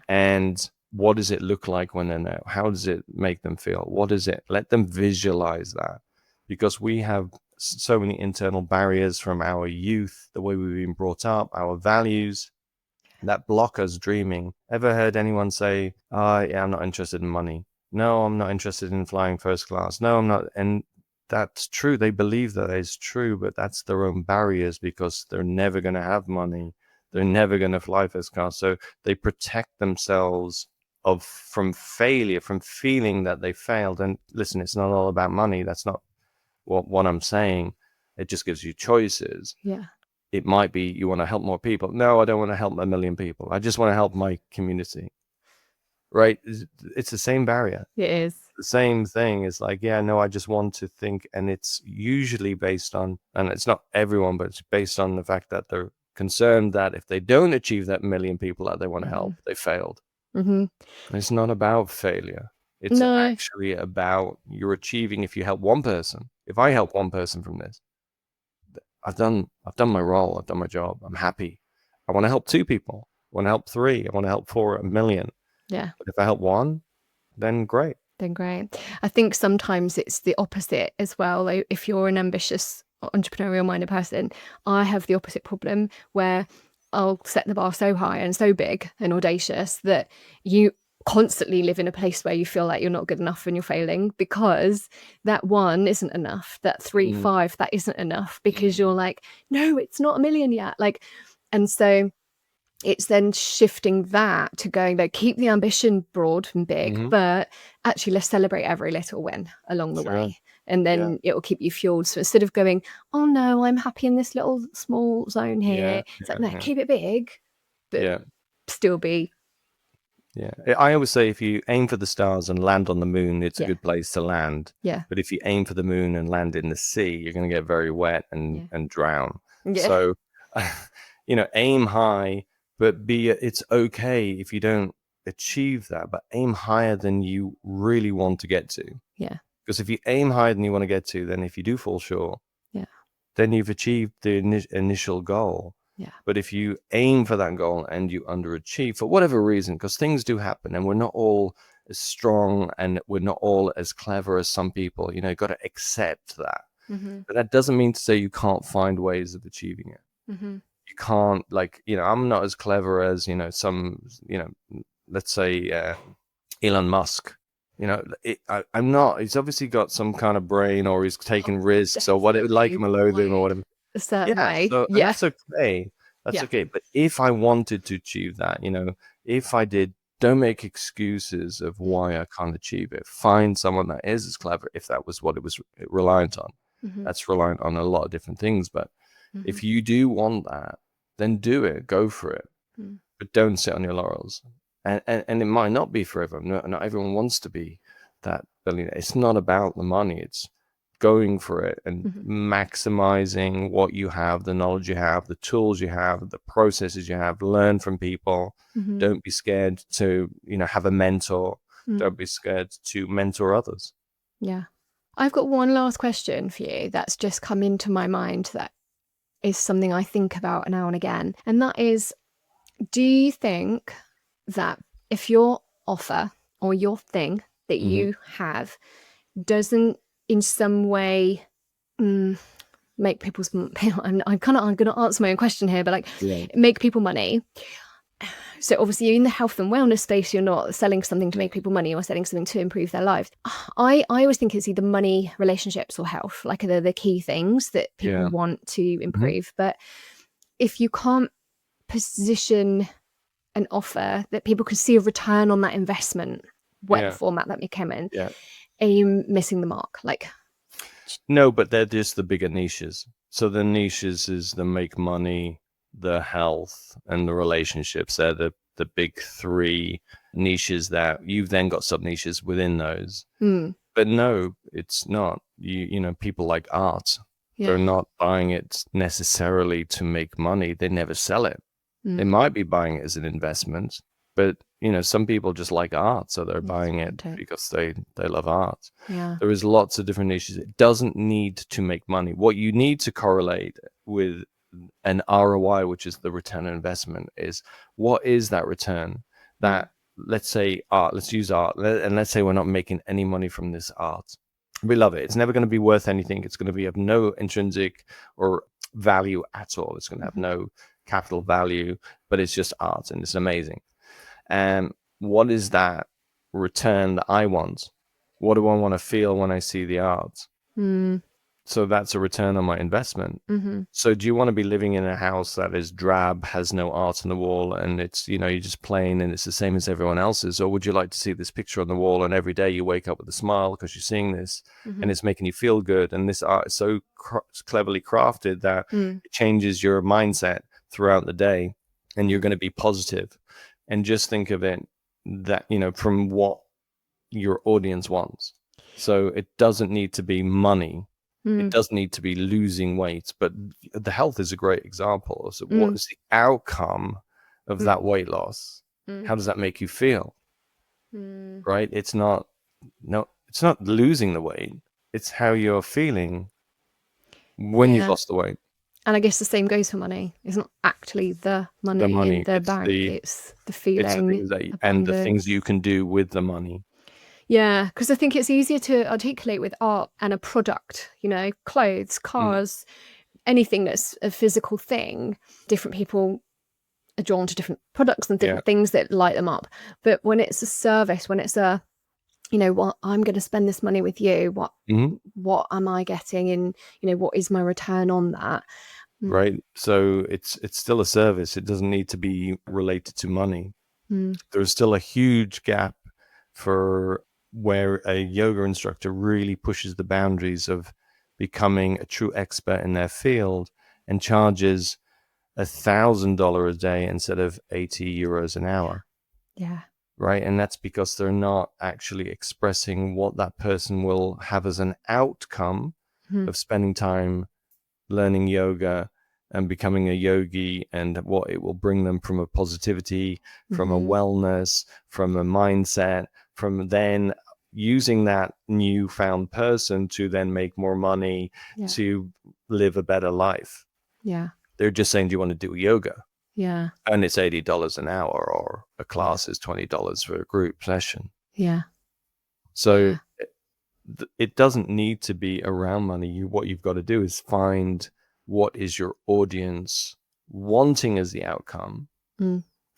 And what does it look like when they're there? How does it make them feel? What is it? Let them visualize that, because we have so many internal barriers from our youth, the way we've been brought up, our values, that block us dreaming. Ever heard anyone say, I'm not interested in money? No, I'm not interested in flying first class. No, I'm not. And that's true. They believe that is true, but that's their own barriers, because they're never going to have money. They're never going to fly first class. So they protect themselves from failure, from feeling that they failed. And listen, it's not all about money. That's not what I'm saying. It just gives you choices. Yeah. It might be you want to help more people. No, I don't want to help 1 million people. I just want to help my community. right? It's the same barrier. It is. The same thing is like, yeah, no, I just want to think. And it's usually based on, and it's not everyone, but it's based on the fact that they're concerned that if they don't achieve that million people that they want to help, they failed. Mm-hmm. It's not about failure. It's No. actually about you're achieving. If you help one person, if I help one person from this, I've done my role. I've done my job. I'm happy. I want to help 2 people. I want to help 3. I want to help 4, 1 million. Yeah. But if I help 1, then great. Then great. I think sometimes it's the opposite as well. Like if you're an ambitious, entrepreneurial minded person, I have the opposite problem where I'll set the bar so high and so big and audacious that you constantly live in a place where you feel like you're not good enough and you're failing, because that 1 isn't enough, that 3, 5, that isn't enough, because you're like, no, it's not 1 million yet. Like, and so it's then shifting that to going, though, keep the ambition broad and big, but actually let's celebrate every little win along the way. And then it will keep you fueled. So instead of going, oh no, I'm happy in this little small zone here, it's like, no, keep it big, but still be. Yeah. I always say if you aim for the stars and land on the moon, it's a good place to land. Yeah. But if you aim for the moon and land in the sea, you're going to get very wet and drown. Yeah. So, aim high, but it's okay if you don't achieve that, but aim higher than you really want to get to. Yeah. Because if you aim higher than you want to get to, then if you do fall short, then you've achieved the initial goal. Yeah. But if you aim for that goal and you underachieve for whatever reason, because things do happen and we're not all as strong and we're not all as clever as some people, you've got to accept that. But that doesn't mean to say you can't find ways of achieving it. You can't, I'm not as clever as, some, let's say Elon Musk. I'm not. He's obviously got some kind of brain, or he's taking risks, or whatever, like him or loathe him, or whatever. A certain way. So that's okay. That's okay. But if I wanted to achieve that, if I did, don't make excuses of why I can't achieve it. Find someone that is as clever, if that was what it was reliant on. That's reliant on a lot of different things. But if you do want that, then do it. Go for it. But don't sit on your laurels. And it might not be for everyone. Not everyone wants to be that billionaire. It's not about the money. It's going for it and maximizing what you have, the knowledge you have, the tools you have, the processes you have. Learn from people. Don't be scared to, have a mentor. Don't be scared to mentor others. Yeah. I've got one last question for you that's just come into my mind that is something I think about now and again. And that is, do you think that if your offer or your thing that you have doesn't in some way make people's, I'm going to answer my own question here, but make people money. So obviously in the health and wellness space, you're not selling something to make people money, you're selling something to improve their lives. I always think it's either money, relationships, or health. Like they're the key things that people want to improve. But if you can't position an offer that people can see a return on that investment, whatever format that may come in, are you missing the mark? No, but they're just the bigger niches. So the niches is the make money, the health, and the relationships. They're the big 3 niches that you've then got sub niches within those. But no, it's not. People like art. They're not buying it necessarily to make money. They never sell it. They might be buying it as an investment, but some people just like art, so they're buying it because they love art. There is lots of different niches. It doesn't need to make money. What you need to correlate with an ROI, which is the return on investment, is what is that return? That, let's say art, let's use art, and let's say we're not making any money from this art. We love it. It's never going to be worth anything. It's going to be of no intrinsic or value at all. It's going to have no capital value, but it's just art and it's amazing. And what is that return that I want? What do I want to feel when I see the art? So that's a return on my investment. So do you want to be living in a house that is drab, has no art on the wall, and it's, you're just plain and it's the same as everyone else's? Or would you like to see this picture on the wall and every day you wake up with a smile because you're seeing this and it's making you feel good? And this art is so cleverly crafted that it changes your mindset throughout the day and you're going to be positive. And just think of it, that, from what your audience wants. So it doesn't need to be money. It doesn't need to be losing weight, but the health is a great example. So what is the outcome of that weight loss? How does that make you feel? Right? It's not losing the weight. It's how you're feeling when you've lost the weight. And I guess the same goes for money. It's not actually the money in the bank. It's the feeling. It's the things and the things you can do with the money. Yeah, because I think it's easier to articulate with art and a product, clothes, cars, anything that's a physical thing. Different people are drawn to different products and different things that light them up. But when it's a service, when it's what I'm going to spend this money with you, what am I getting, and what is my return on that? Right. So it's still a service. It doesn't need to be related to money. There's still a huge gap for where a yoga instructor really pushes the boundaries of becoming a true expert in their field and charges $1,000 a day instead of 80 euros an hour. Yeah. Right. And that's because they're not actually expressing what that person will have as an outcome of spending time learning yoga and becoming a yogi, and what it will bring them from a positivity, from a wellness, from a mindset, from then using that newfound person to then make more money, to live a better life. Yeah. They're just saying, do you want to do yoga? Yeah. And it's $80 an hour, or a class is $20 for a group session. Yeah. So it doesn't need to be around money. What you've got to do is find what is your audience wanting as the outcome,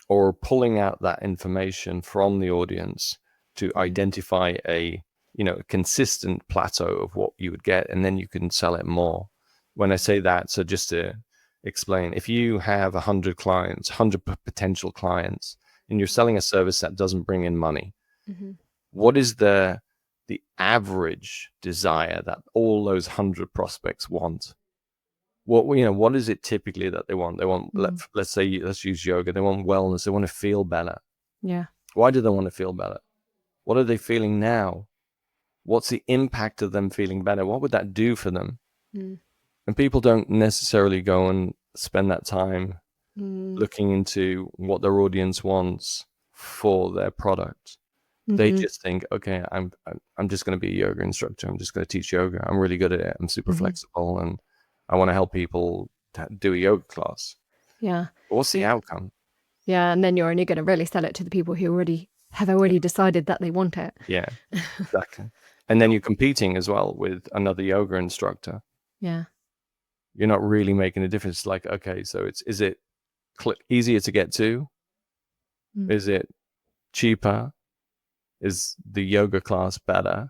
or pulling out that information from the audience to identify a consistent plateau of what you would get, and then you can sell it more. When I say that, so just to explain, if you have 100 clients, 100 potential clients, and you're selling a service that doesn't bring in money, what is the average desire that all those 100 prospects want? What is it typically that they want? They want, let's use yoga. They want wellness. They want to feel better. Yeah. Why do they want to feel better? What are they feeling now? What's the impact of them feeling better? What would that do for them? And people don't necessarily go and spend that time looking into what their audience wants for their product. They just think, okay, I'm just going to be a yoga instructor. I'm just going to teach yoga. I'm really good at it. I'm super flexible, and I want to help people do a yoga class. Yeah. But what's the outcome? Yeah, and then you're only going to really sell it to the people who have already decided that they want it. Yeah, exactly. And then you're competing as well with another yoga instructor. Yeah. You're not really making a difference. Like, okay, so is it easier to get to? Is it cheaper? Is the yoga class better?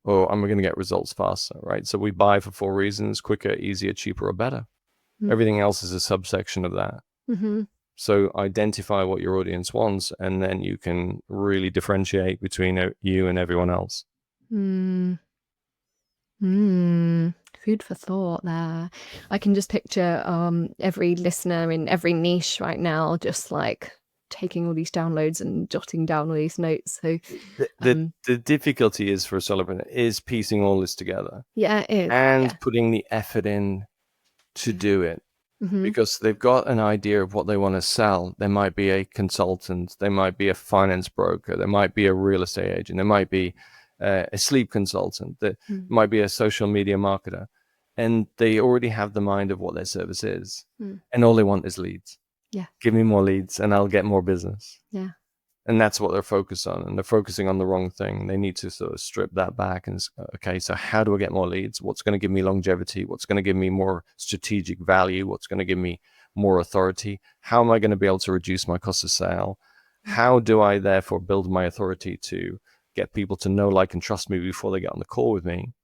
Or am I going to get results faster, right? So we buy for 4 reasons: quicker, easier, cheaper, or better. Everything else is a subsection of that. So identify what your audience wants, and then you can really differentiate between you and everyone else. Food for thought there. I can just picture every listener in every niche right now just like taking all these downloads and jotting down all these notes. So the difficulty is for a solopreneur is piecing all this together. Yeah, it is. And putting the effort in to do it. Because they've got an idea of what they want to sell. They might be a consultant, they might be a finance broker, they might be a real estate agent, they might be a sleep consultant, that might be a social media marketer, and they already have the mind of what their service is, and all they want is leads. Yeah. Give me more leads and I'll get more business. Yeah. And that's what they're focused on, and they're focusing on the wrong thing. They need to sort of strip that back and, okay, so how do I get more leads? What's going to give me longevity? What's going to give me more strategic value? What's going to give me more authority? How am I going to be able to reduce my cost of sale? How do I therefore build my authority to get people to know, like, and trust me before they get on the call with me?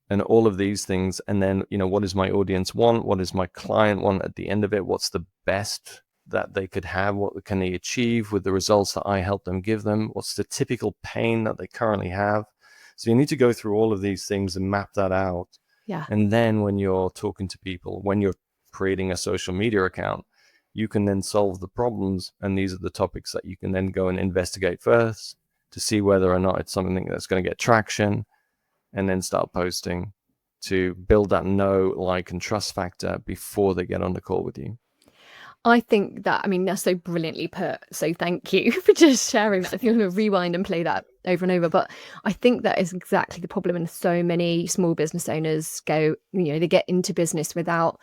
And all of these things. And then, what does my audience want? What does my client want at the end of it? What's the best that they could have? What can they achieve with the results that I help them give them? What's the typical pain that they currently have? So you need to go through all of these things and map that out. Yeah. And then when you're talking to people, when you're creating a social media account, you can then solve the problems. And these are the topics that you can then go and investigate first to see whether or not it's something that's going to get traction, and then start posting to build that know, like, and trust factor before they get on the call with you. I think that, I mean, that's so brilliantly put. So thank you for just sharing that. I think I'm going to rewind and play that over and over. But I think that is exactly the problem. And so many small business owners go, they get into business without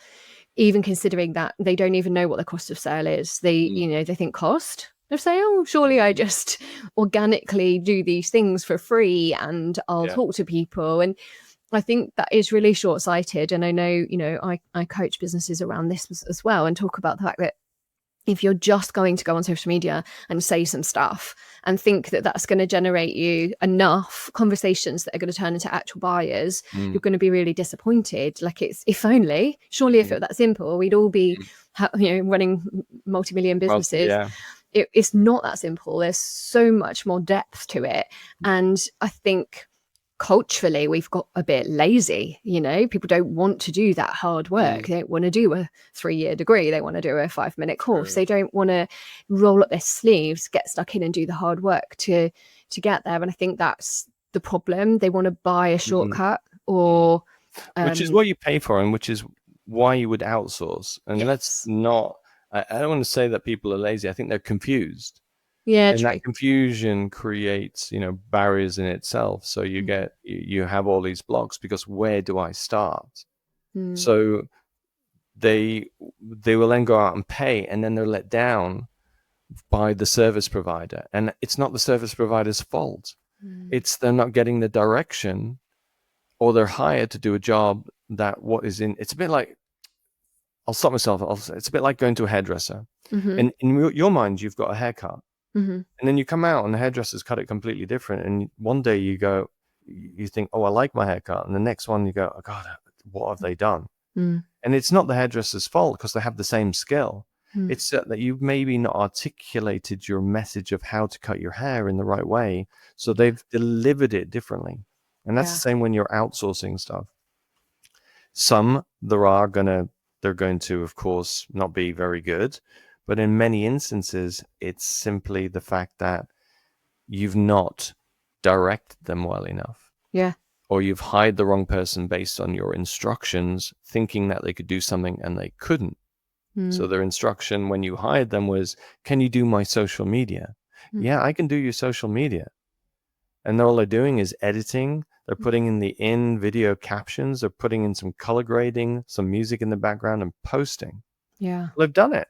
even considering that they don't even know what the cost of sale is. They, they think cost. They say, oh, surely I just organically do these things for free and I'll talk to people. And I think that is really short-sighted. And I know, I coach businesses around this as well, and talk about the fact that if you're just going to go on social media and say some stuff and think that that's going to generate you enough conversations that are going to turn into actual buyers, you're going to be really disappointed. Like, it's, if only, surely if it were that simple, we'd all be, running multi-million businesses. It's not that simple. There's so much more depth to it. And I think culturally we've got a bit lazy. People don't want to do that hard work. They don't want to do a 3-year degree. They want to do a 5-minute course. They don't want to roll up their sleeves, get stuck in and do the hard work to get there. And I think that's the problem. They want to buy a shortcut, or which is what you pay for, and which is why you would outsource. And let's not, I don't want to say that people are lazy. I think they're confused. And true. that confusion creates, barriers in itself. So you have all these blocks, because where do I start? So they will then go out and pay, and then they're let down by the service provider. And it's not the service provider's fault. It's they're not getting the direction, or they're hired to do a job that it's a bit like, I'll stop myself. It's a bit like going to a hairdresser. And in your mind, you've got a haircut. And then you come out and the hairdresser's cut it completely different. And one day you think, oh, I like my haircut. And the next one you go, oh God, what have they done? And it's not the hairdresser's fault, because they have the same skill. It's that you've maybe not articulated your message of how to cut your hair in the right way. So they've delivered it differently. And that's the same when you're outsourcing stuff. Some they're going to, of course, not be very good. But in many instances, it's simply the fact that you've not directed them well enough. Or you've hired the wrong person based on your instructions, thinking that they could do something and they couldn't. So their instruction when you hired them was, can you do my social media? Yeah, I can do your social media. And all they're doing is editing. They're putting in the video captions. They're putting in some color grading, some music in the background, and posting. They've done it.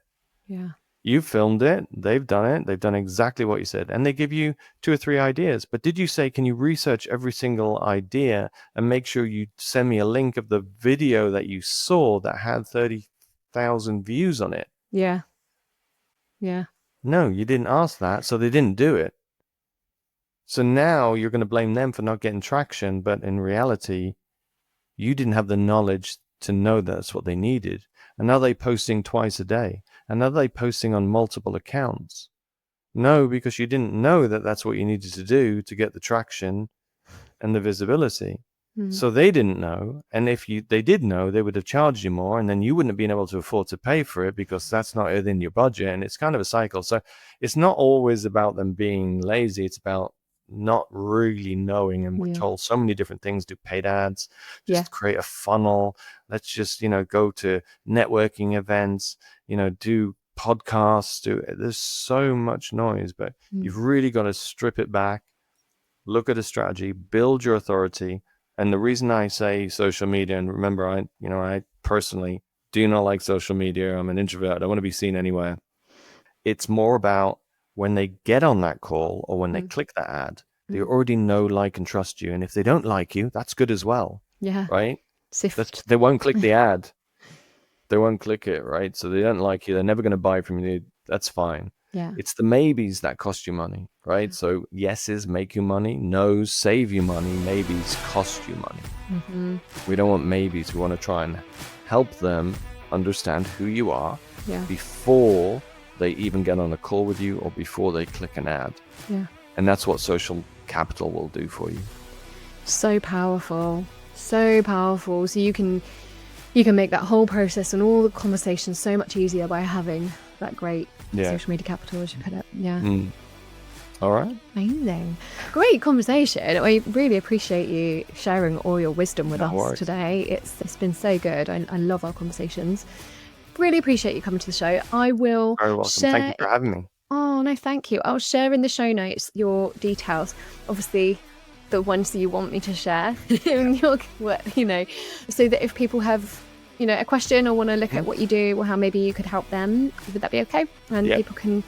You filmed it. They've done it. They've done exactly what you said. And they give you 2 or 3 ideas. But did you say, can you research every single idea and make sure you send me a link of the video that you saw that had 30,000 views on it? No, you didn't ask that. So they didn't do it. So now you're going to blame them for not getting traction. But in reality, you didn't have the knowledge to know that's what they needed. And are they posting twice a day? And are they posting on multiple accounts? No, because you didn't know that that's what you needed to do to get the traction and the visibility. So they didn't know. And if they did know, they would have charged you more, and then you wouldn't have been able to afford to pay for it, because that's not within your budget. And it's kind of a cycle. So it's not always about them being lazy. It's about not really knowing. And we're told so many different things. Do paid ads, just create a funnel. Let's just, go to networking events, do podcasts, there's so much noise, but you've really got to strip it back, look at a strategy, build your authority. And the reason I say social media, and remember, I personally do not like social media. I'm an introvert. I don't want to be seen anywhere. It's more about when they get on that call or when they click that ad, they already know, like, and trust you. And if they don't like you, that's good as well. Right? They won't click the ad. They won't click it, right? So they don't like you. They're never going to buy from you. That's fine. It's the maybes that cost you money, right? So yeses make you money. No's save you money. Maybes cost you money. We don't want maybes. We want to try and help them understand who you are before they even get on a call with you or before they click an ad. And that's what social capital will do for you. So powerful. So powerful. So you can make that whole process and all the conversations so much easier by having that great social media capital, as you put it. Yeah. All right. Amazing. Great conversation. I really appreciate you sharing all your wisdom with us today. It's been so good. I love our conversations. Really appreciate you coming to the show. I will Very welcome. share... Thank you for having me. Oh, no, thank you. I'll share in the show notes your details. Obviously, the ones that you want me to share, so that if people have, a question or want to look at what you do or how maybe you could help them, would that be okay? And people can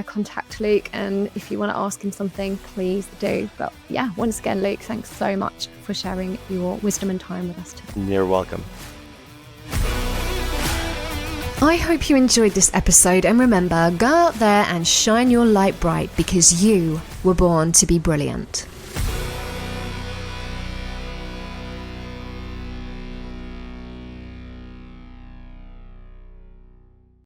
contact Luke, and if you want to ask him something, please do. But yeah, once again, Luke, thanks so much for sharing your wisdom and time with us today. You're welcome. I hope you enjoyed this episode, and remember, go out there and shine your light bright, because you were born to be brilliant.